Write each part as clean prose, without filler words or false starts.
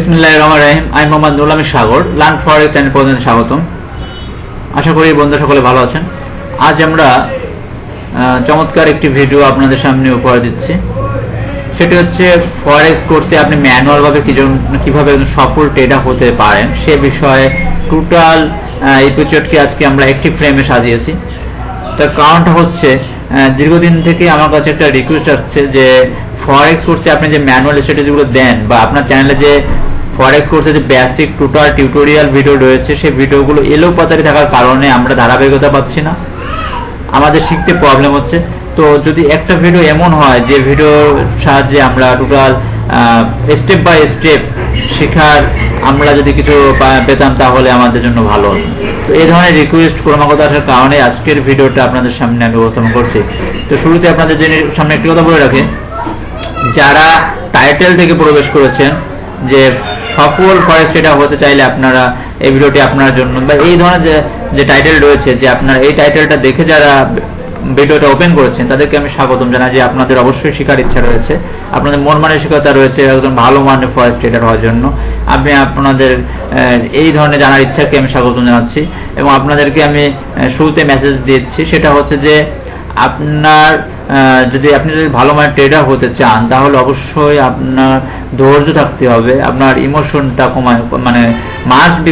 বিসমিল্লাহিররহমানিররহিম। আমি মোহাম্মদ নুরুল আমিন সাগর, লার্ন ফরেক্স চ্যানেল পর্যন্ত স্বাগতম। আশা করি বন্ধুরা সকলে ভালো আছেন। আজ আমরা চমৎকার একটি ভিডিও আপনাদের সামনে উপহার দিচ্ছি। সেটি হচ্ছে ফরেক্স কোর্সে আপনি ম্যানুয়াল ভাবে কিভাবে সফল ট্রেডার হতে পারেন সে বিষয়ে টোটাল এপিসোডকে আজকে আমরা একটি ফ্রেমে সাজিয়েছি। তার কারণটা হচ্ছে দীর্ঘদিন থেকে আমার কাছে একটা রিকোয়েস্ট আসছে যে ফরেক্স কোর্সে আপনি যে ম্যানুয়াল স্ট্র্যাটেজিগুলো দেন বা আপনার চ্যানেলে যে ফরেক্স কোর্সে যে বেসিক টোটাল টিউটোরিয়াল ভিডিও রয়েছে সেই ভিডিওগুলো এলোপাতাড়ি থাকার কারণে আমরা ধারাবাহিকতা পাচ্ছি না, আমাদের শিখতে প্রবলেম হচ্ছে। তো যদি একটা ভিডিও এমন হয় যে ভিডিওর সাহায্যে আমরা টোটাল স্টেপ বাই স্টেপ শেখার আমরা যদি কিছু পেতাম তাহলে আমাদের জন্য ভালো হতো। তো এই ধরনের রিকোয়েস্ট ক্রমাগত আসার কারণে আজকের ভিডিওটা আপনাদের সামনে আমি উপস্থাপন করছি। তো শুরুতে আপনাদের সামনে একটি কথা বলে রাখি, যারা টাইটেল থেকে প্রবেশ করেছেন যে সফল ফরেক্স ট্রেডার হতে চাইলে আপনারা এই ভিডিওটি আপনার জন্য, বা এই ধরনের যে টাইটেল রয়েছে যে আপনার এই টাইটেলটা দেখে যারা ভিডিওটা ওপেন করেছেন তাদেরকে আমি স্বাগতম জানাই। যে আপনাদের অবশ্যই শেখার ইচ্ছা রয়েছে, আপনাদের মন মানসিকতা রয়েছে একদম ভালো মানের ফরেক্স ট্রেডার হওয়ার জন্য। আমি আপনাদের এই ধরনের জানার ইচ্ছাকে আমি স্বাগতম জানাচ্ছি এবং আপনাদেরকে আমি শুরুতে মেসেজ দিচ্ছি, সেটা হচ্ছে যে আপনি যদি ভালো মানের ট্রেডার হতে চান তাহলে অবশ্যই আপনার ধৈর্য থাকতে হবে, আপনার ইমোশনটা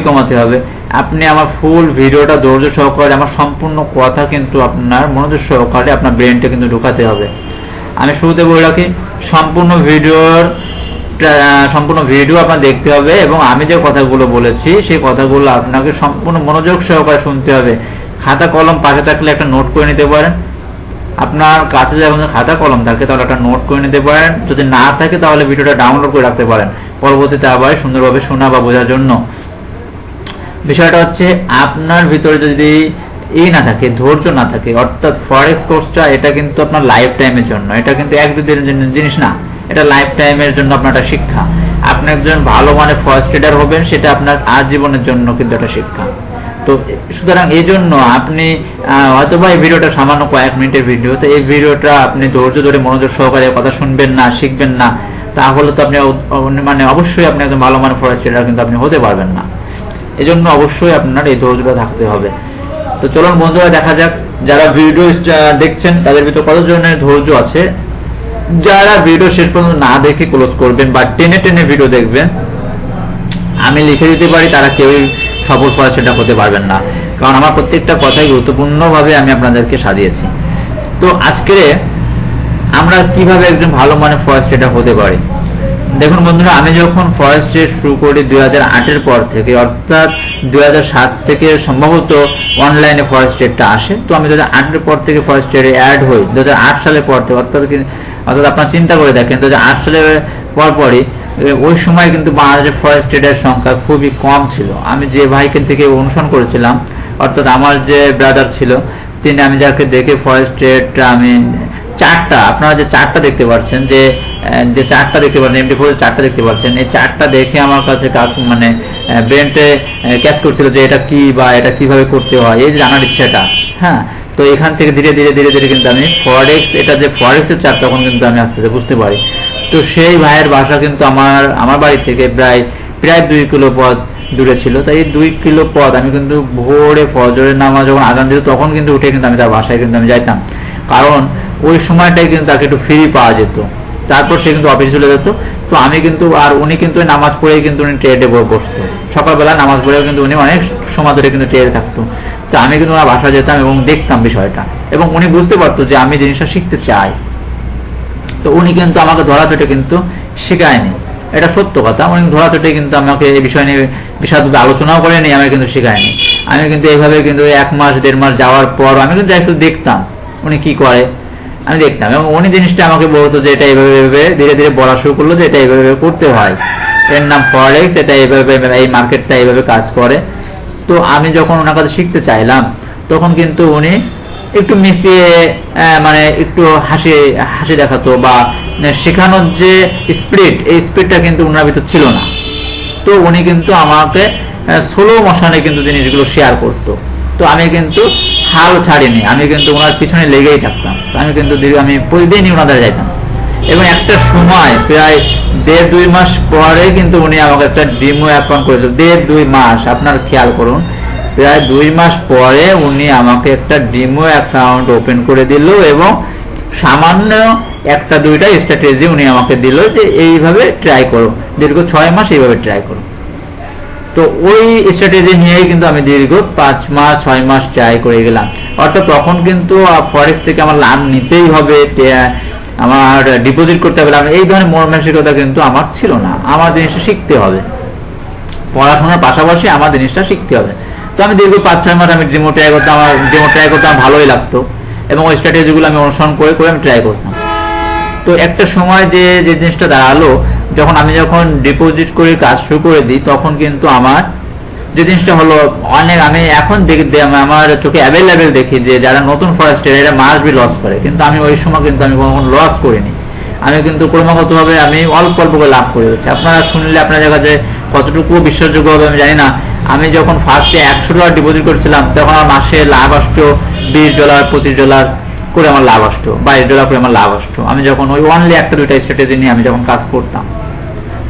কমাতে হবে। আপনি আমার ফুল ভিডিওটা ধৈর্য সহকারে, আমার সম্পূর্ণ কথা কিন্তু আপনার মনোযোগ সহকারে আপনার ব্রেনটা কিন্তু ঢুকাতে হবে। আমি শুরুতে বলে রাখি, সম্পূর্ণ ভিডিও আপনার দেখতে হবে এবং আমি যে কথাগুলো বলেছি সেই কথাগুলো আপনাকে সম্পূর্ণ মনোযোগ সহকারে শুনতে হবে। খাতা কলম পাশে থাকলে একটা নোট করে নিতে পারেন, আপনার কাছে যখন খাতা কলম থাকে তাহলে একটা নোট করে নিতে পারেন, যদি না থাকে তাহলে ভিডিওটা ডাউনলোড করে রাখতে পারেন পরবর্তীতে আবার সুন্দরভাবে শোনা বা বোঝার জন্য। বিষয়টা হচ্ছে আপনার ভিতরে যদি না থাকে, ধৈর্য না থাকে, অর্থাৎ ফরেক্স কোর্সটা এটা কিন্তু আপনার লাইফ টাইমের জন্য, এটা কিন্তু এক দুদিনের জিনিস না, এটা লাইফ টাইমের জন্য আপনার একটা শিক্ষা। আপনি একজন ভালো মানের ফরেক্স ট্রেডার হবেন সেটা আপনার আজীবনের জন্য কিন্তু একটা শিক্ষা। তো সুতরাং এই জন্য আপনি হয়তোবা এই ভিডিওটা সামান্য কয়েক মিনিটের ভিডিও, তো এই ভিডিওটা আপনি ধৈর্য ধরে মনোযোগ সহকারে কথা শুনবেন না, শিখবেন না, তাহলে তো আপনি অবশ্যই আপনি একদম ভালো মানের ফরেক্স ট্রেডার কিন্তু আপনি হতে পারবেন না। এই জন্য অবশ্যই আপনার এই ধৈর্যটা থাকতে হবে। তো চলুন বন্ধুরা দেখা যাক যারা ভিডিও দেখছেন তাদের ভিতর কতজনের ধৈর্য আছে। যারা ভিডিও শেষ পর্যন্ত না দেখে ক্লোজ করবেন বা টেনে ভিডিও দেখবেন, আমি লিখে দিতে পারি তারা কেউই সফল ফরেক্স ট্রেডার হতে পারবেন না, কারণ আমার প্রত্যেকটা কথাই গুরুত্বপূর্ণভাবে আমি আপনাদেরকে সাজিয়েছি। তো আজকে আমরা কিভাবে একজন ভালো মানের ফরেক্স ট্রেডার হতে পারি। দেখুন বন্ধুরা, আমি যখন ফরেক্স ট্রেড শুরু করি 2008-এর পর থেকে, অর্থাৎ 2007 থেকে সম্ভবত অনলাইনে ফরেক্স ট্রেডটা আসে। তো আমি 2008-এর পর থেকে ফরেক্স ট্রেডে অ্যাড হই 2008 সালের পর থেকে, অর্থাৎ আপনারা চিন্তা করে দেখেন 2008 সালের পরই ওই সময় কিন্তু বাংলাদেশের ফরেক্স ট্রেডের সংখ্যা খুবই কম ছিল। আমি যে ভাইকে থেকে অনুসরণ করেছিলাম, অর্থাৎ আমার যে ব্রাদার ছিল তিনি, আমি যাকে দেখে ফরেক্স ট্রেডটা আমি চারটা, আপনারা যে চারটা দেখতে পাচ্ছেন, যে চারটা দেখতে পাচ্ছেন, MT4 চারটা দেখতে পাচ্ছেন, এই চারটা দেখে আমার কাছে ব্রেনতে ক্যাচ করছিল যে এটা কি বা এটা কিভাবে করতে হয়, এই জানার ইচ্ছাটা। হ্যাঁ, তো এখান থেকে ধীরে ধীরে কিন্তু আমি এটা যে ফরেক্সের চার্ট তখন কিন্তু আমি আস্তে আস্তে বুঝতে পারি। তো সেই ভাইয়ের বাসা কিন্তু আমার বাড়ি থেকে প্রায় 2 কিলো পথ দূরে ছিল। তাই এই 2 কিলো পথ আমি কিন্তু ভোরে ফজরের নামাজ যখন আজান দিত তখন কিন্তু উঠে কিন্তু আমি তার বাসায় কিন্তু আমি যাইতাম, কারণ ওই সময়টাই কিন্তু তাকে একটু ফ্রি পাওয়া যেত। তারপর সে কিন্তু অফিসে চলে যেত। তো আমি কিন্তু, আর উনি কিন্তু নামাজ পড়েই কিন্তু উনি ট্রেডে বসতো, সকালবেলা নামাজ পড়েও কিন্তু উনি অনেক সময় ধরে কিন্তু ট্রেডে থাকতো। তো আমি কিন্তু ওনার বাসায় যেতাম এবং দেখতাম বিষয়টা, এবং উনি বুঝতে পারতো যে আমি জিনিসটা শিখতে চাই। তো উনি কিন্তু আমাকে ধরাচটে কিন্তু শেখায়নি, এটা সত্য কথা। উনি ধরাচটে কিন্তু আমাকে এই বিষয় নিয়ে বিশদভাবে আলোচনাও করেনি, আমি কিন্তু শেখায়নি। আমি কিন্তু এইভাবে কিন্তু 1 মাস 1.5 মাস যাওয়ার পর আমি কিন্তু শুধু দেখতাম উনি কি করে, আমি দেখতাম, এবং উনি জিনিসটা আমাকে বলতো যে এটা এইভাবে ধীরে বলা শুরু করলো যে এটা এইভাবে করতে হয়, এর নাম ফরেক্স, এটা এইভাবে, এই মার্কেটটা এইভাবে কাজ করে। তো আমি যখন ওনার কাছে শিখতে চাইলাম তখন কিন্তু উনি একটু মিশিয়ে একটু হাসি দেখাতো, বা শেখানোর যে স্পিরিট, এই স্পিরিটটা কিন্তু ওনার ভিতর ছিল না। তো উনি কিন্তু আমাকে স্লো মোশনে কিন্তু জিনিসগুলো শেয়ার করতো। তো আমি কিন্তু হাল ছাড়িনি, আমি কিন্তু ওনার পিছনে লেগেই থাকতাম। আমি কিন্তু আমি প্রতিদিনই ওনাদের যাইতাম। এবং একটা সময় প্রায় 1.5-2 মাস পরে কিন্তু উনি আমাকে একটা ডিমো অ্যাকাউন্ট করে দিল। 1.5-2 মাস, আপনার খেয়াল করুন, প্রায় 2 মাস পরে উনি আমাকে একটা ডিমো অ্যাকাউন্ট ওপেন করে দিল এবং সামান্য 1-2টা স্ট্র্যাটেজি উনি আমাকে দিল যে এইভাবে ট্রাই করো, দীর্ঘ 6 মাস এইভাবে ট্রাই করো। তো ওই স্ট্র্যাটেজি নিয়েই কিন্তু আমি দীর্ঘ 5 মাস 6 মাস ট্রাই করে গেলাম। অর্থাৎ তখন কিন্তু ফরেক্স থেকে আমার লাভ নিতেই হবে, আমার ডিপোজিট করতে হবে, এই ধরনের মানসিকতা কিন্তু আমার ছিল না। আমার জিনিসটা শিখতে হবে, পড়াশোনার পাশাপাশি আমার জিনিসটা শিখতে হবে। তো আমি দীর্ঘ 5-6 মাস আমি ডেমো ট্রাই করতাম, আমার ডেমো ট্রাই করতে আমার ভালোই লাগতো এবং ওই স্ট্র্যাটেজিগুলো আমি অনুসরণ করে করে আমি ট্রাই করতাম। তো একটা সময় যে জিনিসটা দাঁড়ালো, যখন আমি ডিপোজিট করে কাজ শুরু করে দিই, তখন কিন্তু আমার যে জিনিসটা হলো, অনেক আমি এখন আমার চোখে অ্যাভেলেবেল দেখি যে যারা নতুন ফরেস্টার এরা মাস বি লস করে, কিন্তু আমি ওই সময় কিন্তু আমি কখনো লস করিনি। আমি কিন্তু ক্রমাগতভাবে আমি অল্প অল্প করে লাভ করে গেছি। আপনারা শুনলে আপনার কাছে কতটুকু বিশ্বাসযোগ্য হবে আমি জানি না। আমি যখন ফার্স্টে $100 ডিপোজিট করেছিলাম, তখন আমার মাসে লাভ আসতো $20, $25 করে আমার লাভ আসতো, $22 করে আমার লাভ আসতো। আমি যখন ওই অনলি 1-2টা স্ট্র্যাটেজি নিয়ে আমি যখন কাজ করতাম,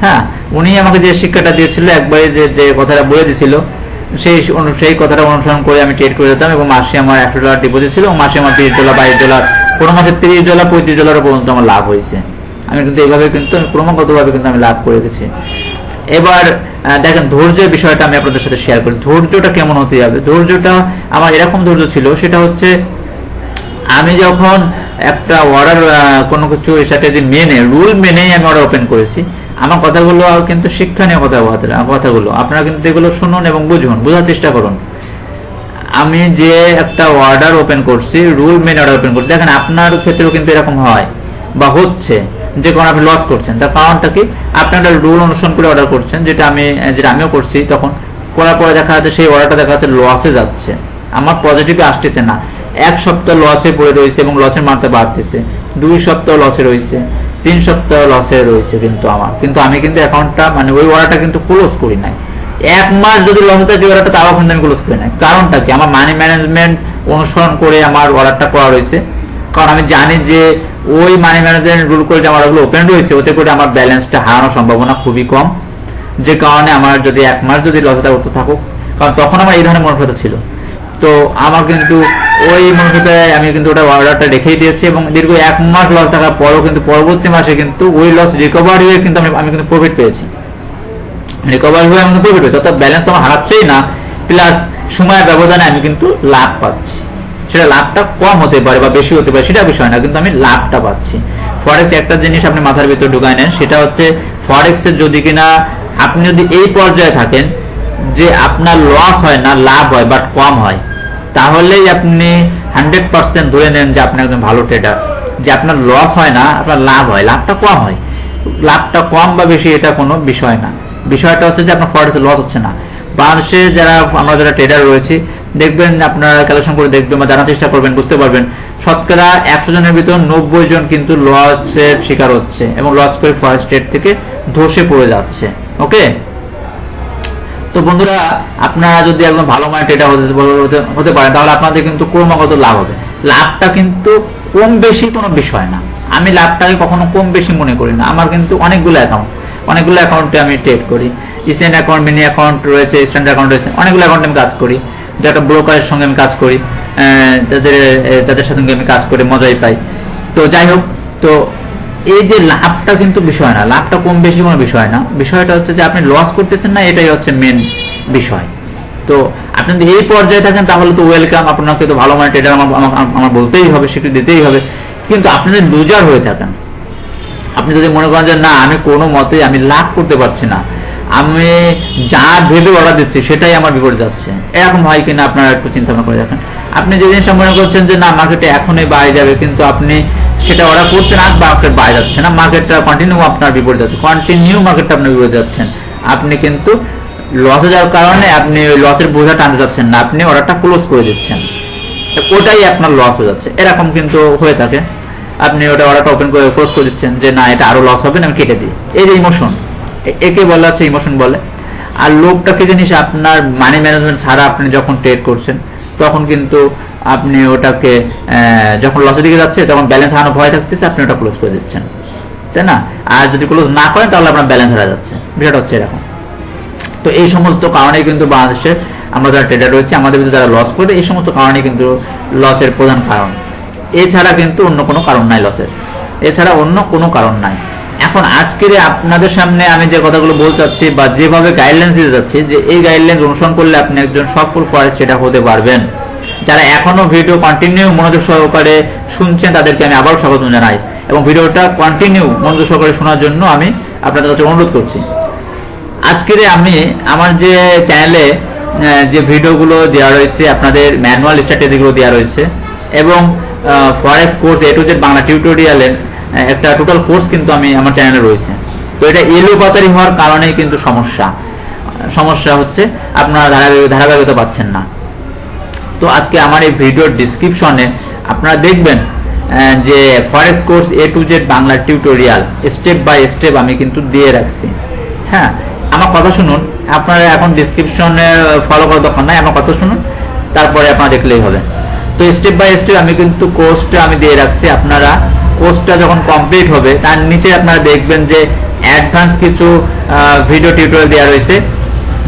হ্যাঁ, উনি আমাকে যে শিক্ষাটা দিয়েছিল, একবারে যে কথাটা বলে দিয়েছিল, সেই কথাটা অনুসরণ করে আমি ট্রেড করে যেতাম এবং মাসে আমার $100 ডিপোজিট ছিল, মাসে আমার $20, $22, কোনো মাসে $30, $35 পর্যন্ত আমার লাভ হয়েছে। আমি কিন্তু এইভাবে কিন্তু ক্রমাগতভাবে কিন্তু আমি লাভ করে গেছি। এবার দেখেন, ধৈর্যের বিষয়টা আমি আপনাদের সাথে শেয়ার করি। ধৈর্যটা কেমন হতে হবে? ধৈর্যটা আমার এরকম ধৈর্য ছিল, সেটা হচ্ছে আমি যখন একটা অর্ডার কোনো কিছু স্ট্র্যাটেজি মেনে, রুল মেনেই আমি অর্ডার ওপেন করেছি। আমার কথাগুলো কিন্তু শিক্ষণীয় কথাগুলো, আপনারা কিন্তু এগুলো শুনুন এবং বুঝুন, বোঝার চেষ্টা করুন। আমি যে একটা অর্ডার ওপেন করছি, রুল মেনে অর্ডার ওপেন করছি, দেখেন আপনার ক্ষেত্রেও কিন্তু এরকম হয় বা হচ্ছে যে কারণে আপনি লস করছেন। তার কারণটা কি? আপনি একটা রুল অনুসরণ করে অর্ডার করছেন, যেটা আমিও করছি। তখন করার পরে দেখা যাচ্ছে সেই অর্ডারটা দেখা যাচ্ছে লসে যাচ্ছে, আমার পজিটিভে আসতেছে না। 1 সপ্তাহ লসে পড়ে রয়েছে এবং লসের মাত্রা বাড়তেছে, 2 সপ্তাহ লসে রয়েছে, 3 সপ্তাহ লসে রয়েছে। কিন্তু আমি কিন্তু অ্যাকাউন্টটা ওই অর্ডারটা কিন্তু ক্লোজ করি নাই। 1 মাস যদি লসে থাকে অর্ডারটা, তাও কিন্তু আমি ক্লোজ করি নাই। কারণটা কি? আমার মানি ম্যানেজমেন্ট অনুসরণ করে আমার অর্ডারটা করা রয়েছে। কারণ আমি জানি যে ওই মানি ম্যানেজমেন্ট রুল করে যে আমার অর্ডারগুলো ওপেন রয়েছে, ওতে করে আমার ব্যালেন্সটা হারানোর সম্ভাবনা খুবই কম। যে কারণে আমার যদি 1 মাস যদি লসে করতে থাকুক, কারণ তখন আমার এই ধরনের মনোভাবটা ছিল, তো আমার কিন্তু ওই মনোভাবে আমি কিন্তু ওটা অর্ডারটা রেখেই দিয়েছি এবং দীর্ঘ 1 মাস লস থাকার পরও কিন্তু পরবর্তী মাসে কিন্তু ওই লস রিকভার হয়ে কিন্তু আমি কিন্তু প্রফিট পেয়েছি। রিকভার হয়ে আমি প্রফিট পেয়েছি, অর্থাৎ ব্যালেন্স আমার হারাচ্ছেই না, প্লাস সময়ের ব্যবধানে আমি কিন্তু লাভ পাচ্ছি। সেটা লাভটা কম হতে পারে বা বেশি হতে পারে, সেটা বিষয় না, কিন্তু আমি লাভটা পাচ্ছি। ফরেক্স একটা জিনিস আপনি মাথার ভিতর ঢুকায় নেন, সেটা হচ্ছে ফরেক্সের যদি কিনা আপনি যদি এই পর্যায়ে থাকেন যে আপনার লস হয় না, লাভ হয় বাট কম হয়, তাহলেই আপনি 100% ধরে নেন যে আপনি একজন ভালো ট্রেডার। যে আপনার লস হয় না, আপনার লাভ হয়, লাভটা কম হয়। লাভটা কম বা বেশি এটা কোনো বিষয় না, বিষয়টা হচ্ছে যে আপনার ফরেক্সে লস হচ্ছে না। বাংলাদেশে আমরা যারা ট্রেডার রয়েছি, দেখবেন আপনারা ক্যালকুলেশন করে দেখবেন বা জানার চেষ্টা করবেন, বুঝতে পারবেন শতকরা 100 জনের ভিতর 90 জন কিন্তু লসের শিকার হচ্ছে এবং লস করে ফরেক্স ট্রেড থেকে ধসে পড়ে যাচ্ছে। ওকে, তো বন্ধুরা, আপনারা যদি একদম ভালো মানের ট্রেডার হতে পারেন, তাহলে আপনাদের কিন্তু ক্রমাগত লাভ হবে। লাভটা কিন্তু কম বেশি কোনো বিষয় না, আমি লাভটাকে কখনো কম বেশি মনে করি না। আমার কিন্তু অনেকগুলো অ্যাকাউন্টে আমি ট্রেড করি, ইসেন অ্যাকাউন্ট, মিনি অ্যাকাউন্ট রয়েছে, স্ট্যান্ডার্ড অ্যাকাউন্ট রয়েছে, অনেকগুলো অ্যাকাউন্টে আমি কাজ করি। একটা ব্রোকারের সঙ্গে আমি কাজ করি, তাদের সাথে আমি কাজ করে মজাই পাই। তো যাই হোক, তো এই যে লাভটা কিন্তু বিষয় না, লাভটা কম বেশি কোনো বিষয় না, বিষয়টা হচ্ছে যে আপনি লস করতেছেন না, এটাই হচ্ছে মেন বিষয়। তো আপনি যদি এই পর্যায়ে থাকেন, তাহলে তো ওয়েলকাম, আপনাকে তো ভালো মানের ট্রেডার আমার বলতেই হবে, স্বীকৃতি দিতেই হবে। কিন্তু আপনি যদি লুজার হয়ে থাকেন, আপনি যদি মনে করেন যে না, আমি কোনো মতেই আমি লাভ করতে পারছি না, আমি যা ভেবে অর্ডার দিচ্ছি সেটাই আমার বিপরীত যাচ্ছে, এরকম হয় কিনা আপনারা একটু চিন্তা ভাবনা করে দেখেন। আপনি যে জিনিসটা মনে করছেন যে না, মার্কেটে এখনই বাড়ে যাবে, কিন্তু আপনি সেটা অর্ডার করছেন আর মার্কেট বাড়ে যাচ্ছে না, মার্কেটটা কন্টিনিউ আপনার বিপরীত যাচ্ছে, কন্টিনিউ মার্কেটটা আপনার বিপরীত যাচ্ছেন, আপনি কিন্তু লসে যাওয়ার কারণে আপনি ওই লসের বোঝা টানতে যাচ্ছেন না, আপনি অর্ডারটা ক্লোজ করে দিচ্ছেন, ওটাই আপনার লস হয়ে যাচ্ছে। এরকম কিন্তু হয়ে থাকে, আপনি ওটা অর্ডারটা ওপেন করে ক্লোজ করে দিচ্ছেন যে না, এটা আরো লস হবে না, আমি কেটে দিই। এই যে ইমোশন, একে বলা হচ্ছে ইমোশন বলে। আর লোভটাকে জিনিস আপনার মানি ম্যানেজমেন্ট ছাড়া আপনি যখন ট্রেড করছেন, তখন কিন্তু আপনি ওটাকে যখন লসের দিকে যাচ্ছে, তখন ব্যালেন্স হারানো ভয় থাকতেছে, আপনি ওটা ক্লোজ করে দিচ্ছেন। তাই না? আর যদি ক্লোজ না করেন তাহলে আপনার ব্যালেন্স হারা যাচ্ছে, বিষয়টা হচ্ছে এরকম। তো এই সমস্ত কারণে কিন্তু বাংলাদেশে আমরা যারা ট্রেডার রয়েছে আমাদের ভিতরে যারা লস করবে, এই সমস্ত কারণে কিন্তু লসের প্রধান কারণ। এছাড়া কিন্তু অন্য কোনো কারণ নাই লসের, এছাড়া অন্য কোনো কারণ নাই। এখন আজকের আপনাদের সামনে আমি যে কথাগুলো বলতে চাচ্ছি বা যেভাবে গাইডলাইন্স দিতে যাচ্ছি, যে এই গাইডলাইন্স অনুসরণ করলে আপনি একজন সফল ফরেক্স ট্রেডার হতে পারবেন। যারা এখনো ভিডিও কন্টিনিউ মনোযোগ সহকারে শুনছেন তাদেরকে আমি আবারও স্বাগত জানাই, এবং ভিডিওটা কন্টিনিউ মনোযোগ সহকারে শোনার জন্য আমি আপনাদের কাছে অনুরোধ করছি। আজকের আমি আমার যে চ্যানেলে যে ভিডিওগুলো দেওয়া রয়েছে, আপনাদের ম্যানুয়াল স্ট্র্যাটেজিগুলো দেওয়া রয়েছে, এবং forex course A to Z Bangla টিউটোরিয়ালের একটা টোটাল কোর্স কিন্তু আমি আমার চ্যানেলে রয়েছে। তো এটা এলোপাতারি হওয়ার কারণেই কিন্তু সমস্যা হচ্ছে, আপনারা ধারাবাহিকতা পাচ্ছেন না। তো আজকে আমার এই ভিডিওর ডিসক্রিপশনে আপনারা দেখবেন যে forex course A to Z Bangla tutorial step by step আমি কিন্তু দিয়ে রাখছি। হ্যাঁ, আমার কথা শুনুন, আপনারা এখন ডিসক্রিপশনে ফলো করার দরকার নাই, আমার কথা শুনুন, তারপরে আপনারা দেখলেই হবে। তো স্টেপ বাই স্টেপ আমি কিন্তু কোর্সটা আমি দিয়ে রাখছি। আপনারা কোর্সটা যখন কমপ্লিট হবে তার নিচে আপনারা দেখবেন যে অ্যাডভান্স কিছু ভিডিও টিউটোরিয়াল দেওয়া রয়েছে,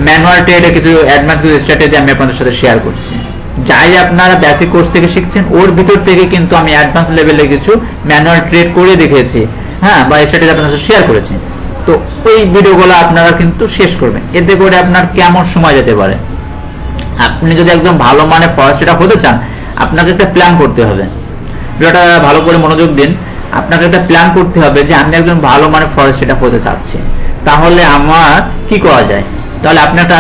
ম্যানুয়াল ট্রেডে কিছু অ্যাডভান্স কিছু স্ট্র্যাটেজি আমি আপনাদের সাথে শেয়ার করছি। যাই আপনারা বেসিক কোর্স থেকে শিখছেন ওর ভিতর থেকে কিন্তু আমি অ্যাডভান্স লেভেলে কিছু ম্যানুয়াল ট্রেড করে দেখিয়েছি, হ্যাঁ, বা স্ট্র্যাটেজি আপনাদের সাথে শেয়ার করেছি। তো ওই ভিডিওগুলো আপনারা কিন্তু শেষ করবেন, এতে করে আপনার কেমন সময় যেতে পারে। আপনি যদি একদম ভালো মানে ফরেক্স ট্রেডার হতে চান, আপনাকে একটা প্ল্যান করতে হবে। ভিডিওটা ভালো করে মনোযোগ দিন। আপনাকে একটা প্ল্যান করতে হবে যে আমি একজন ভালো মানে ফরেক্স ট্রেডার হতে চাচ্ছি, তাহলে আমার কি করা যায়। তাহলে আপনি একটা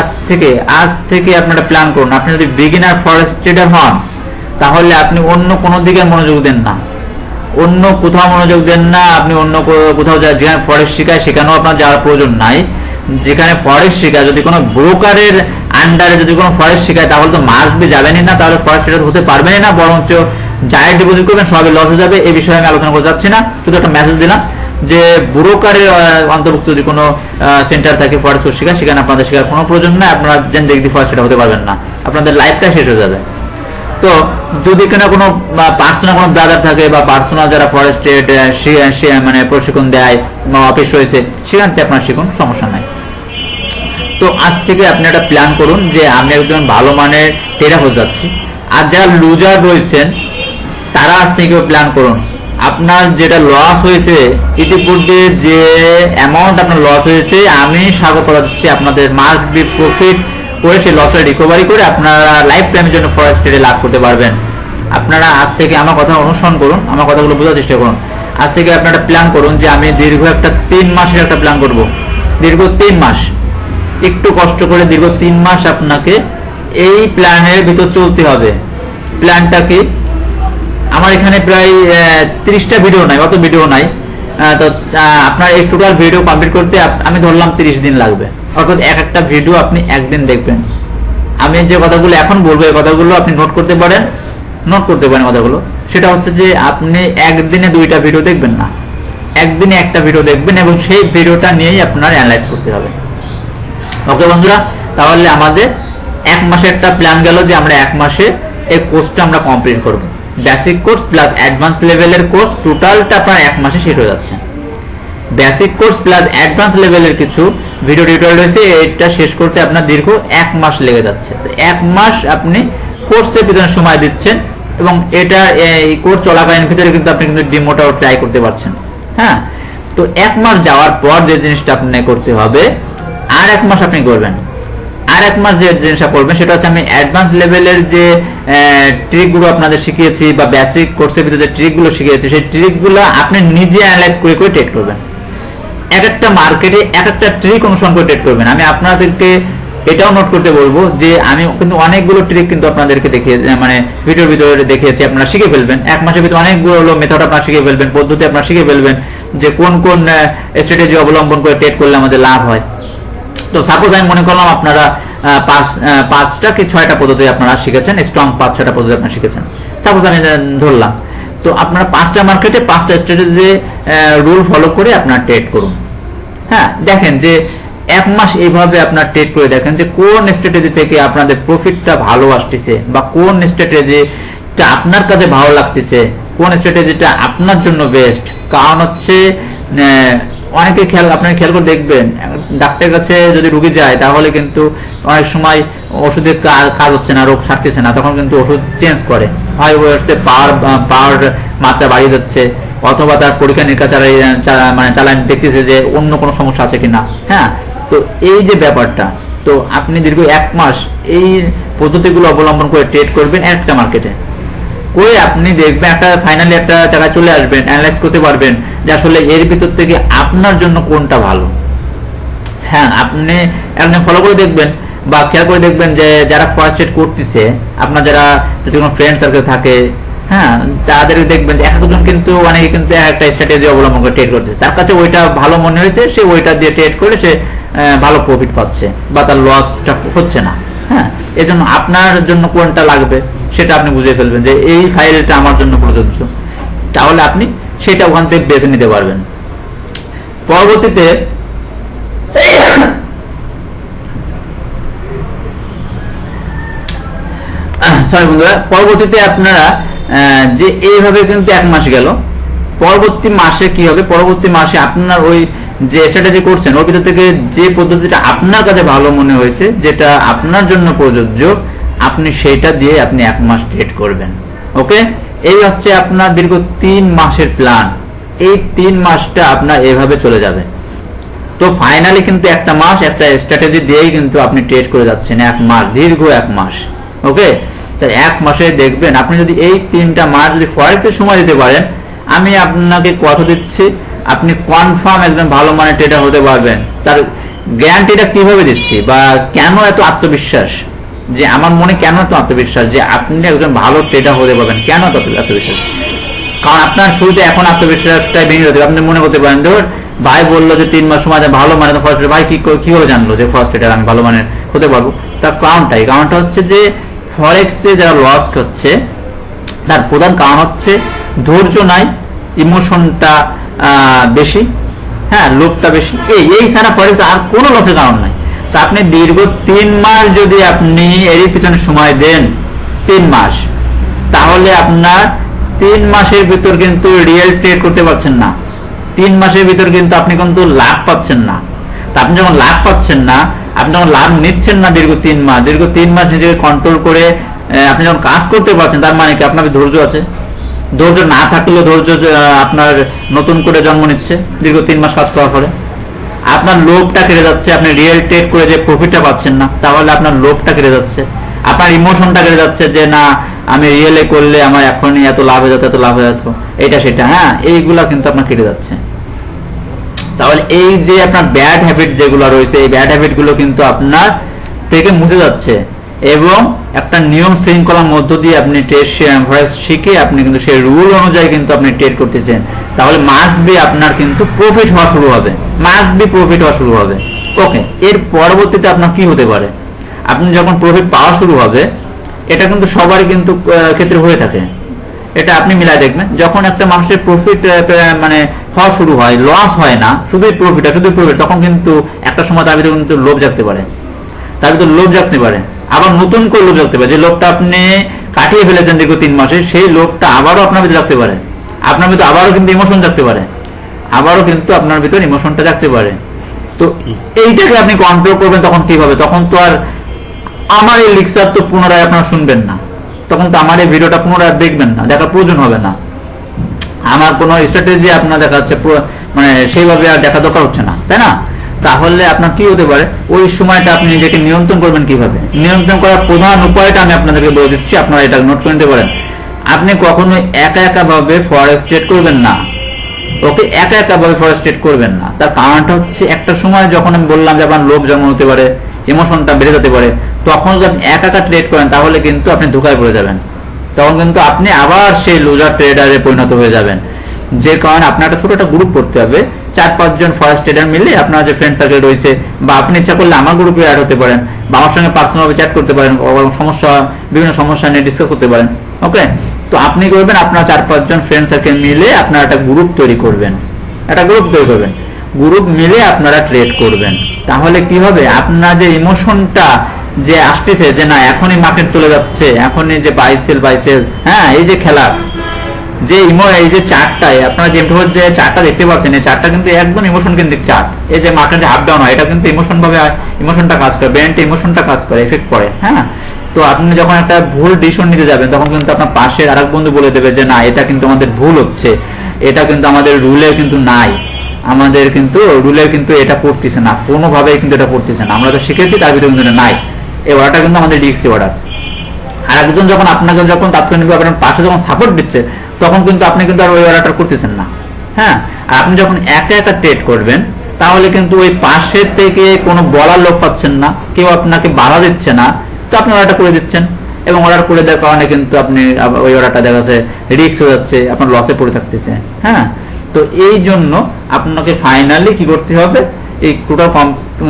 আজ থেকে আপনি একটা প্ল্যান করুন। আপনি যদি বিগিনার ফরেক্স ট্রেডার হন, তাহলে আপনি অন্য কোনো দিকে মনোযোগ দেন না, অন্য কোথাও মনোযোগ দেন না। আপনি অন্য কোথাও যেখানে ফরেক্স শেখায় সেখানেও আপনার যাওয়ার প্রয়োজন নাই। যেখানে ফরেক্স শেখায়, যদি কোনো ব্রোকারের আন্ডারে যদি কোনো ফরেক্স শেখায়, তাহলে তো মাস্ট বি যাবেনই না, তাহলে ফরেক্স ট্রেডার হতে পারবেনই না, বরঞ্চ যাই ডিপোজিট করবেন সবই লস হয়ে যাবে। এই বিষয়ে আমি আলোচনা করতে যাচ্ছি না, শুধু একটা মেসেজ দিলাম যে ব্রোকারের অন্তর্ভুক্ত যদি কোনো সেন্টার থাকে ফরেক্স কোর্স শেখা, সেখানে আপনাদের শেখার কোনো প্রয়োজন নাই। আপনারা দেখি ফরেক্স ট্রেডার হতে পারবেন না, আপনাদের লাইফটা শেষ হয়ে যাবে। তো যদি কোনো পার্সোনাল কোনো ব্রাদার থাকে বা পার্সোনাল যারা ফরেক্স ট্রেড মানে প্রশিক্ষণ দেয় বা অফিস রয়েছে, সেখান থেকে আপনার শিখুন, সমস্যা নাই। তো আজ থেকে আপনি একটা প্ল্যান করুন যে আমি একজন ভালো মানের ট্রেডার হতে যাচ্ছি। আর যারা লুজার রয়েছেন তারা আজ থেকে প্ল্যান করুন, আপনার যেটা লস হয়েছে ইতিপূর্বে, যে অ্যামাউন্ট আপনার লস হয়েছে, আমি স্বাগত জানাচ্ছি আপনাদের মাস্ট বি প্রফিট করে সেই লসটা রিকভারি করে আপনারা লাইফ টাইমের জন্য ফরেক্স ট্রেডে লাভ করতে পারবেন। আপনারা আজ থেকে আমার কথা অনুসরণ করুন, আমার কথাগুলো বোঝার চেষ্টা করুন। আজ থেকে আপনারা একটা প্ল্যান করুন যে আমি দীর্ঘ একটা 3 মাসের একটা প্ল্যান করব। দীর্ঘ 3 মাস, একটু কষ্ট করে দীর্ঘ 3 মাস আপনাকে এই প্ল্যানের ভিতর চলতে হবে। প্ল্যানটা কি? আমার এখানে প্রায় 30টা ভিডিও নাই, অত ভিডিও নাই। তো আপনার এই টোটাল ভিডিও কমপ্লিট করতে আমি ধরলাম 30 দিন লাগবে, অর্থাৎ একটা ভিডিও আপনি একদিন দেখবেন। আমি যে কথাগুলো এখন বলবো এই কথাগুলো আপনি নোট করতে পারেন কথাগুলো। সেটা হচ্ছে যে আপনি একদিনে 2টা ভিডিও দেখবেন না, একদিনে একটা ভিডিও দেখবেন এবং সেই ভিডিওটা নিয়েই আপনার অ্যানালাইজ করতে হবে। ওকে বন্ধুরা, তাহলে আমাদের 1 মাসের একটা প্ল্যান গেল যে আমরা 1 মাসে এই কোর্সটা আমরা কমপ্লিট করব। বেসিক কোর্স প্লাস অ্যাডভান্স লেভেলের কোর্স টোটালটা আপনার 1 মাসে শেষ হয়ে যাচ্ছে। বেসিক কোর্স প্লাস অ্যাডভান্স লেভেলের কিছু ভিডিও টিউটোরিয়াল রয়েছে, এটা শেষ করতে আপনার দীর্ঘ 1 মাস লেগে যাচ্ছে। 1 মাস আপনি কোর্সের পিছনে সময় দিচ্ছেন এবং এটা এই কোর্স চলাকালীন ভিতরে কিন্তু আপনি কিন্তু ডিমোটাও ট্রাই করতে পারছেন। হ্যাঁ, তো 1 মাস যাওয়ার পর যে জিনিসটা আপনি করতে হবে, আর 1 মাস আপনি করবেন। আর 1 মাস যে জিনিসটা করবেন সেটা হচ্ছে আমি অ্যাডভান্স লেভেলের যে ট্রিকগুলো আপনাদের শিখিয়েছি বা বেসিক কোর্সের ভিতরে যে ট্রিকগুলো শিখিয়েছি, সেই ট্রিকগুলো আপনি নিজে অ্যানালাইজ করে ট্রেড করবেন। এক একটা মার্কেটে এক একটা ট্রিক অনুসরণ করে ট্রেড করবেন। আমি আপনাদেরকে এটাও নোট করতে বলবো যে আমি কিন্তু অনেকগুলো ট্রিক কিন্তু আপনাদেরকে দেখিয়ে মানে ভিডিওর ভিতরে দেখিয়েছি, আপনারা শিখে ফেলবেন। 1 মাসের ভিতরে অনেকগুলো মেথড আপনারা শিখে ফেলবেন, পদ্ধতি আপনারা শিখে ফেলবেন যে কোন কোন স্ট্র্যাটেজি অবলম্বন করে ট্রেড করলে আমাদের লাভ হয়। তো সাপোজ আমি মনে করলাম আপনারা 5টা কি 6টা পদ্ধতি আপনারা শিখেছেন, স্ট্রং 5-6টা পদ্ধতি আপনারা শিখেছেন, সাপোজ আমি ধরলাম। তো আপনারা 5টা মার্কেটে 5টা স্ট্র্যাটেজি রুল ফলো করে আপনারা ট্রেড করুন। হ্যাঁ, দেখেন যে 1 মাস এইভাবে আপনার ট্রেড করে দেখেন যে কোন স্ট্র্যাটেজি থেকে আপনাদের প্রফিটটা ভালো আসতেছে বা কোন স্ট্র্যাটেজিটা আপনার কাছে ভালো লাগতেছে, কোন স্ট্র্যাটেজিটা আপনার জন্য বেস্ট। কারণ হচ্ছে অনেকে আপনারা খেয়াল করে দেখবেন, ডাক্তারের কাছে যদি রোগী যায় তাহলে কিন্তু অনেক সময় ওষুধের কাজ হচ্ছে না, রোগ সারতেছে না, তখন কিন্তু ওষুধ চেঞ্জ করে, হয় পাওয়ার মাত্রা বাড়িয়ে দিচ্ছে, অথবা তার পরীক্ষা নিরীক্ষা চালান দেখতেছে যে অন্য কোনো সমস্যা আছে কিনা। হ্যাঁ, তো এই যে ব্যাপারটা, তো আপনি দীর্ঘ 1 মাস এই পদ্ধতিগুলো অবলম্বন করে ট্রেড করবেন একটা মার্কেটে করে, আপনি দেখবেন একটা ফাইনালি একটা জায়গায় চলে আসবেন, অ্যানালাইজ করতে পারবেন যে আসলে এর ভিতর থেকে আপনার জন্য কোনটা ভালো। হ্যাঁ, আপনি একদম ফলো করে দেখবেন বা খেয়াল করে দেখবেন যে যারা ফরেক্স ট্রেড করতেছে, আপনার যারা কোনো ফ্রেন্ড সার্কেল থাকে, হ্যাঁ, তাদের দেখবেন যে একজন কিন্তু অনেকে কিন্তু একটা স্ট্র্যাটেজি অবলম্বন করে ট্রেড করতেছে, তার কাছে ওইটা ভালো মনে হয়েছে, সে ওইটা দিয়ে ট্রেড করে সে ভালো প্রফিট পাচ্ছে বা তার লসটা হচ্ছে না। হ্যাঁ, এই জন্য আপনার জন্য কোনটা লাগবে সেটা আপনি বুঝে ফেলবেন যে এই ফাইলটা আমার জন্য প্রযোজ্য, তাহলে আপনি সেটা ওখান থেকে বেছে নিতে পারবেন। পরবর্তীতে সরি বন্ধুরা, পরবর্তীতে আপনারা যে এইভাবে কিন্তু 1 মাস গেল, পরবর্তী মাসে কি হবে, পরবর্তী মাসে আপনার ওই যে স্ট্র্যাটেজি করছেন ওর ভিতর থেকে যে পদ্ধতিটা আপনার কাছে ভালো মনে হয়েছে, যেটা আপনার জন্য প্রযোজ্য, আপনি সেটা দিয়ে আপনি 1 মাস ট্রেড করবেন। ওকে, এই হচ্ছে আপনার দীর্ঘ 3 মাসের প্ল্যান। এই 3 মাসটা আপনার এভাবে চলে যাবে। তো ফাইনালি কিন্তু একটা মাস একটা স্ট্র্যাটেজি দিয়েই কিন্তু আপনি ট্রেড করে যাচ্ছেন 1 মাস, দীর্ঘ 1 মাস। ওকে, তাই 1 মাসে দেখবেন আপনি যদি এই 3টা মাস যদি ফরেক্সে সময় দিতে পারেন, আমি আপনাকে কথা দিচ্ছি আপনি কনফার্ম একজন ভালো মানের ট্রেডার হতে পারবেন। তার গ্যারান্টিটা কিভাবে দিচ্ছি বা কেন এত আত্মবিশ্বাস, যে আমার মনে কেন এত আত্মবিশ্বাস যে আপনি একজন ভালো ট্রেডার হতে পারবেন, কেন এত আত্মবিশ্বাস? কারণ আপনার শুরুতে এখন আত্মবিশ্বাসটাই ভেঙে যেতে, আপনি মনে করতে পারেন ধর ভাই বললো যে 3 মাস সময় ভালো মানে ফরেক্স ট্রেডার, ভাই কিভাবে জানলো যে ফরেক্স ট্রেডার আমি ভালো মানের হতে পারবো? তার কারণটা হচ্ছে যে ফরেক্সে যারা লস হচ্ছে তার প্রধান কারণ হচ্ছে ধৈর্য নাই, ইমোশনটা বেশি, হ্যাঁ, লোভটা বেশি, এই ছাড়া ফরেক্স আর কোনো লসের কারণ নাই। তা আপনি দীর্ঘ 3 মাস যদি আপনি এর পিছনে সময় দেন, 3 মাস, তাহলে আপনার 3 মাসের ভিতর কিন্তু রিয়েল ট্রেড করতে পারছেন না। 3 মাসের ভিতর কিন্তু আপনি কিন্তু লাভ পাচ্ছেন না। তা আপনি যখন লাভ পাচ্ছেন না, আপনি যখন লাভ নিচ্ছেন না দীর্ঘ 3 মাস নিজেকে কন্ট্রোল করে আপনি যখন কাজ করতে পারছেন, তার মানে কি আপনার ধৈর্য আছে? ধৈর্য না থাকলেও ধৈর্য আপনার নতুন করে জন্ম নিচ্ছে দীর্ঘ 3 মাস কাজ করার পরে। আপনার লোভটা কেটে যাচ্ছে, আপনি রিয়েল ট্রেড করে যে প্রফিটটা পাচ্ছেন না, তাহলে আপনার লোভটা কেটে যাচ্ছে, আপনার ইমোশনটা কেটে যাচ্ছে যে না আমি রিয়েলে করলে আমার এখনই এত লাভ হয়ে যেত, এত লাভ হয়ে যেত, এটা সেটা, হ্যাঁ, এইগুলা কিন্তু আপনার কেটে যাচ্ছে। তাহলে এই যে আপনার ব্যাড হ্যাবিট যেগুলো রয়েছে, এই ব্যাড হ্যাবিট গুলো কিন্তু আপনার থেকে মুছে যাচ্ছে এবং একটা নিয়ম শৃঙ্খলার মধ্য দিয়ে আপনি ট্রেড শিখে আপনি কিন্তু সেই রুল অনুযায়ী কিন্তু আপনি ট্রেড করতেছেন, তাহলে মাস্ট বি আপনার কিন্তু প্রফিট হওয়া শুরু হবে, মাস্ট বি প্রফিট হওয়া শুরু হবে। ওকে, এর পরবর্তীতে আপনার কি হতে পারে, আপনি যখন প্রফিট পাওয়া শুরু হবে, এটা কিন্তু সবারই কিন্তু ক্ষেত্রে হয়ে থাকে, এটা আপনি মিলাই দেখবেন, যখন একটা মানুষের প্রফিট মানে হওয়া শুরু হয়, লস হয় না, শুধুই প্রফিট, তখন কিন্তু একটা সময় তার ভিতরে কিন্তু লোভ জাগতে পারে, আবার নতুন করে লোভ জাগতে পারে, যে লোভটা আপনি কাটিয়ে ফেলেছেন দীর্ঘ 3 মাসে, সেই লোভটা আবারও আপনার ভিতরে জাগতে পারে, আপনার ভিতরে আবারও কিন্তু ইমোশন জাগতে পারে, তো এইটাকে আপনি কন্ট্রোল করবেন। তখন কি হবে, তখন তো আর আমার এই লেকচার তো পুনরায় আপনারা শুনবেন না, তখন তো আমার এই ভিডিওটা পুনরায় দেখবেন না, দেখার প্রয়োজন হবে না, আমার কোনো স্ট্র্যাটেজি আপনার দেখাচ্ছে মানে সেইভাবে আর দেখা দরকার হচ্ছে না, তাই না? তাহলে আপনার কি হতে পারে, ওই সময়টা আপনি নিজেকে নিয়ন্ত্রণ করবেন কিভাবে? নিয়ন্ত্রণ করার প্রধান উপায়টা আমি আপনাদেরকে বলে দিচ্ছি, আপনারা এটা নোট করে নিতে পারেন। আপনি কখনো একা ভাবে ফরেক্স ট্রেড করবেন না। ওকে, একা ভাবে ফরেক্স ট্রেড করবেন না। তার কারণটা হচ্ছে একটা সময় যখন আমি বললাম যে আপনার লোভ জন্ম হতে পারে, ইমোশনটা বেড়ে যেতে পারে, তখন যদি আপনি একা ট্রেড করেন তাহলে কিন্তু আপনি ধোঁকায় পড়ে যাবেন, তখন কিন্তু আপনি আবার সেই লুজার ট্রেডারে পরিণত হয়ে যাবেন। যে কারণে আপনার একটা ছোট একটা গ্রুপ করতে হবে, 4-5 জন ফরেক্স ট্রেডার মিলে আপনার যে ফ্রেন্ড সার্কেল রয়েছে, বা আপনি ইচ্ছা করলে আমার গ্রুপে অ্যাড হতে পারেন, বা আমার সঙ্গে পার্সোনালি চ্যাট করতে পারেন, বিভিন্ন সমস্যা নিয়ে ডিসকাস করতে পারেন। ওকে, তো আপনি করবেন আপনার 4-5 জন ফ্রেন্ড সার্কেল মিলে আপনারা একটা গ্রুপ তৈরি করবেন, গ্রুপ মিলে আপনারা ট্রেড করবেন। তাহলে কি হবে, আপনার যে ইমোশনটা যে আসতেছে যে না এখনই মার্কেট চলে যাচ্ছে, এখনই যে বাই সেল, হ্যাঁ, এই যে খেলা, যে এই যে চার্টটায় আপনারা যে চার্টটা দেখতে পাচ্ছেন, এই চার্টটা কিন্তু একদম ইমোশন কেন্দ্রিক চার্ট। এই যে মার্কেট যে আপ ডাউন হয়, এটা কিন্তু ইমোশনটা কাজ করে, ব্রেনটা ইমোশনটা কাজ করে, এফেক্ট করে। হ্যাঁ, তো আপনি যখন একটা ভুল ডিসিশন নিতে যাবেন, তখন কিন্তু আপনার পাশের আরেক বন্ধু বলে দেবে যে না, এটা কিন্তু আমাদের ভুল হচ্ছে, এটা কিন্তু আমাদের রুলে কিন্তু নাই, আমাদের কিন্তু রুলে কিন্তু এটা পড়তেছে না, কোনোভাবেই কিন্তু এটা পড়তেছে না, আমরা তো শিখেছি তার ভিতরে কিন্তু এটা নাই। এই অর্ডারটা কিন্তু আমাদের রিস্কি অর্ডার। আর একজন যখন আপনাকে তাৎক্ষণিক আপনার পাশে যখন সাপোর্ট দিচ্ছে, তখন কিন্তু আপনি কিন্তু আর ওই অর্ডারটা করতেছেন না। হ্যাঁ, আর আপনি যখন একা একা ট্রেড করবেন, তাহলে কিন্তু ওই পাশের থেকে কোনো বলার লোক পাচ্ছেন না, কেউ আপনাকে বাধা দিচ্ছে না, তো আপনি অর্ডারটা করে দিচ্ছেন, এবং অর্ডার করে দেওয়ার কারণে কিন্তু আপনি ওই অর্ডারটা দেখা যাচ্ছে রিস্ক হয়ে যাচ্ছে, আপনার লসে পড়ে থাকতেছে। হ্যাঁ, তো এই জন্য আপনাকে ফাইনালি কি করতে হবে, এই টোটাল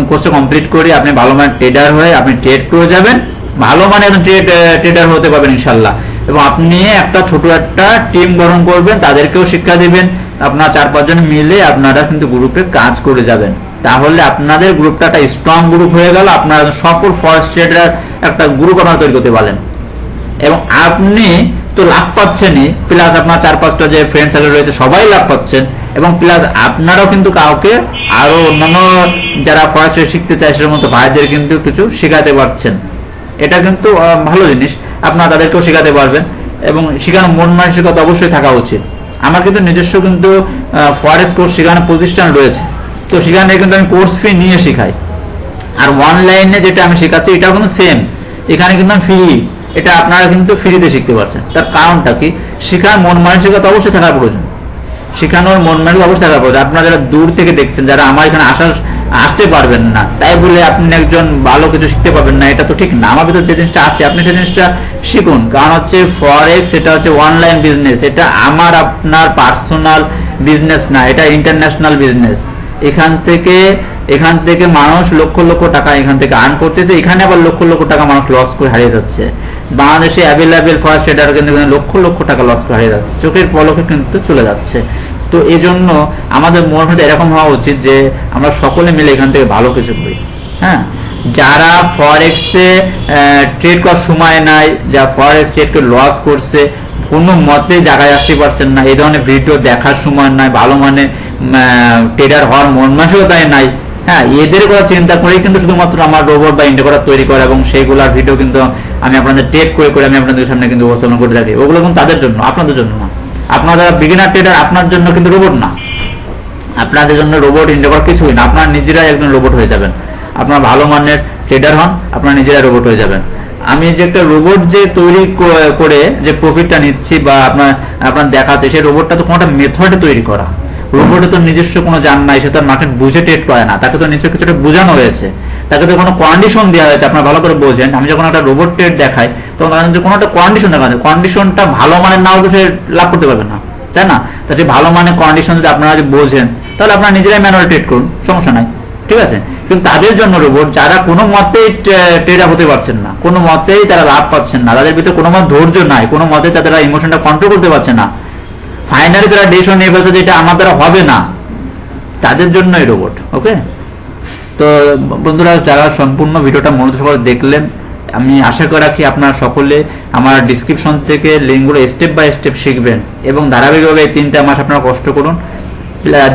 কোর্সটা কমপ্লিট করে আপনি ভালো মানের ট্রেডার হয়ে আপনি ট্রেড করে যাবেন, ভালো মানে একজন ট্রেডার হতে পারবেন ইনশাল্লাহ। এবং আপনি একটা ছোট একটা টিম গঠন করবেন, তাদেরকেও শিক্ষা দিবেন, আপনার 4-5 জন মিলে আপনারা কিন্তু গ্রুপে কাজ করে যাবেন। তাহলে আপনাদের গ্রুপটা একটা স্ট্রং গ্রুপ হয়ে গেল, আপনারা সফল ফরেক্স ট্রেডার একটা গ্রুপ আপনারা তৈরি করতে পারেন। এবং আপনি তো লাভ পাচ্ছেনই, প্লাস আপনার 4-5টা যে ফ্রেন্ড সার্কেল রয়েছে সবাই লাভ পাচ্ছেন, এবং প্লাস আপনারাও কিন্তু কাউকে আরো অন্যান্য যারা ফরেক্স শিখতে চায় সেটার মতো ভাইদের কিন্তু কিছু শেখাতে পারছেন। এটা কিন্তু ভালো জিনিস, আপনারা তাদেরকেও শেখাতে পারবেন, এবং শেখানোর মন মানসিকতা অবশ্যই থাকা উচিত। আমার কিন্তু নিজস্ব কিন্তু ফরেক্স কোর্স শেখানোর প্রতিষ্ঠান রয়েছে, তো সেখানে কিন্তু আমি কোর্স ফি নিয়ে শেখাই। আর অনলাইনে যেটা আমি শেখাচ্ছি এটাও কিন্তু সেম, এখানে কিন্তু ফ্রি, এটা আপনারা কিন্তু ফ্রিতে শিখতে পারছেন। তার কারণটা কি, শেখার মন মানসিকতা অবশ্যই থাকা প্রয়োজন, শেখানোর মন মানসিকতা অবশ্যই থাকা প্রয়োজন। আপনারা যারা দূর থেকে দেখছেন, যারা আমার এখানে আসতে পারবেন না, তাই বলে আপনি একজন ভালো কিছু শিখতে পারবেন না, এটা তো ঠিক না। আমার ভিতরে যে জিনিসটা আছে আপনি সেই জিনিসটা শিখুন, কারণ হচ্ছে ফরেক্স এটা হচ্ছে অনলাইন বিজনেস, এটা আমার আপনার পার্সোনাল বিজনেস না, এটা ইন্টারন্যাশনাল বিজনেস। এখান থেকে মানুষ লক্ষ লক্ষ টাকা এখান থেকে আর্ন করতেছে, এখানে আবার লক্ষ লক্ষ টাকা মানুষ লস করে হারিয়ে যাচ্ছে। বাংলাদেশে অ্যাভেলেবেল ফরেক্স ট্রেডার কিন্তু লক্ষ লক্ষ টাকা লস করে হারিয়ে যাচ্ছে, চোখের পলকে কিন্তু চলে যাচ্ছে। তো এই জন্য আমাদের মনে হয় এরকম হওয়া উচিত যে আমরা সকলে মিলে এখান থেকে ভালো কিছু করি। হ্যাঁ, যারা ফরেক্সে ট্রেড করার সময় নাই, যা ফরেক্স ট্রেড করে লস করছে, কোনো মতে জায়গায় আসতে পারছেন না, এই ধরনের ভিডিও দেখার সময় নাই, ভালো মানে ট্রেডার হওয়ার মন মানসিকতায় নাই, হ্যাঁ, এদের কথা চিন্তা করেই কিন্তু শুধুমাত্র আমার রোবট বা ইন্টারপ্রেটার তৈরি করা, এবং সেইগুলোর ভিডিও কিন্তু আমি আপনাদের ট্রেড করে আমি আপনাদের সামনে কিন্তু উপস্থাপন করে থাকি। ওগুলো কিন্তু তাদের জন্য, আপনাদের জন্য না। আপনারা যারা বিগিনার ট্রেডার, আপনার জন্য কিন্তু রোবট না, আপনাদের জন্য রোবট ইন্টারপ্রেটার কিছুই না, আপনারা নিজেরাই একজন রোবট হয়ে যাবেন। আপনারা ভালো মানের ট্রেডার হন, আপনারা নিজেরাই রোবট হয়ে যাবেন। আমি যে একটা রোবট যে তৈরি করে যে প্রফিটটা নিচ্ছি বা আপনার দেখাতে, সেই রোবটটা তো কোনোটা মেথডে তৈরি করা, রোবটে তো নিজস্ব কোনো জান নাই, সে তো মার্কেট বুঝে ট্রেড করে না, তাকে তো নিজস্ব কিছুটা বোঝানো হয়েছে, তাকে তো কোনো কন্ডিশন দেওয়া হয়েছে। আপনারা ভালো করে বোঝেন, আমি যখন একটা রোবট ট্রেড দেখাই তখন কোনো একটা কন্ডিশন দেখা যায়, কন্ডিশনটা ভালো মানের নাও তো সে লাভ করতে পারবে না, তাই না? তাহলে ভালো মানের কন্ডিশন যদি আপনারা যদি বোঝেন, তাহলে আপনারা নিজেরাই ম্যানুয়াল ট্রেড করুন, সমস্যা নাই, ঠিক আছে? কিন্তু তাদের জন্য রোবট যারা কোনো মতেই ট্রেডার হতে পারছেন না, কোনো মতেই তারা লাভ পাচ্ছেন না, তাদের ভিতরে কোনো মত ধৈর্য নাই, কোনো মতে তারা ইমোশনটা কন্ট্রোল করতে পারছে না, ফাইনালি তারা ডিসিশন নিয়ে ফেলছে যে এটা আমার দ্বারা হবে না, তাদের জন্য এই রোবট। ওকে, তো বন্ধুরা, যারা সম্পূর্ণ ভিডিওটা মনোযোগ সহকারে দেখলেন, আমি আশা করে রাখি আপনারা সকলে আমার ডিসক্রিপশন থেকে লিঙ্কগুলো স্টেপ বাই স্টেপ শিখবেন, এবং ধারাবাহিকভাবে এই 3টা মাস আপনারা কষ্ট করুন।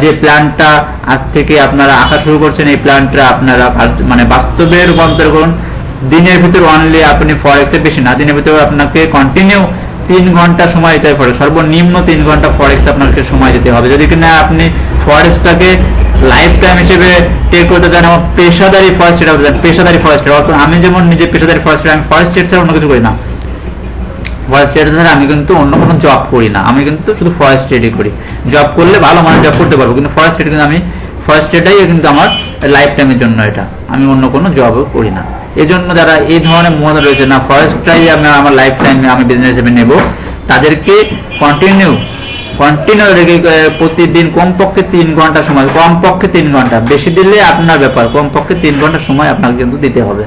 যে প্ল্যানটা আজ থেকে আপনারা আঁকা শুরু করছেন, এই প্ল্যানটা আপনারা মানে বাস্তবে রূপান্তর করুন। দিনের ভিতরে অনলি আপনি ফরেক্সে বেশি না, দিনের ভিতরে আপনাকে কন্টিনিউ 3 ঘন্টা সময় দিতে হবে, সর্বনিম্ন 3 ঘন্টা ফরেক্স আপনাকে সময় দিতে হবে। যদি কিনা আপনি ফরেক্সটাকে লাইফ টাইম হিসেবে টেক করতে চান, এবং পেশাদারি ফরেক্স ট্রেডার হতে চান, পেশাদারি ফরেক্স ট্রেডার, আমি যেমন নিজে পেশাদারি ফরেক্স ট্রেডার, আমি ফরেক্স ট্রেড ছাড়া অন্য কিছু করি না, ফরেক্স ট্রেড ছাড়া আমি কিন্তু অন্য কোনো জব করি না, আমি কিন্তু শুধু ফরেক্স ট্রেডই করি। জব করলে ভালো মানে জব করতে পারবো, কিন্তু ফরেক্স ট্রেড কিন্তু আমি ফরেক্স ট্রেডাই কিন্তু আমার লাইফ টাইমের জন্য, এটা আমি অন্য কোনো জবও করি না। এই জন্য যারা এই ধরনের মনে রয়েছে না ফরেক্সটাই আমি আমার লাইফ টাইমে আমি বিজনেস হিসেবে নেব, তাদেরকে কন্টিনিউ রেখে প্রতিদিন কমপক্ষে 3 ঘন্টা সময়, কমপক্ষে 3 ঘন্টা, বেশি দিলে আপনার ব্যাপার, কমপক্ষে 3 ঘন্টা সময় আপনাকে কিন্তু দিতে হবে।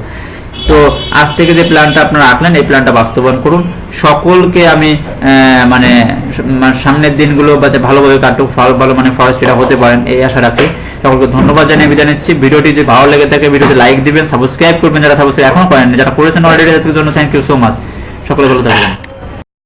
তো আজ থেকে যে প্ল্যানটা আপনারা রাখলেন, এই প্ল্যানটা বাস্তবায়ন করুন। সকলকে আমি মানে সামনের দিনগুলো ভালোভাবে কাটুক, ভালো মানে ফরেক্স ট্রেডার হতে পারেন, এই আশা রাখি। সকলকে ধন্যবাদ জানিয়ে বিদায় নিচ্ছি। ভিডিওটি যদি ভালো লেগে থাকে ভিডিওতে লাইক দিবেন, সাবস্ক্রাইব করবেন যারা সাবস্ক্রাইব এখনো করেননি, যারা করেছেন অলরেডি, আজকের জন্য থ্যাংক ইউ সো মাচ। সকলে ভালো থাকবেন।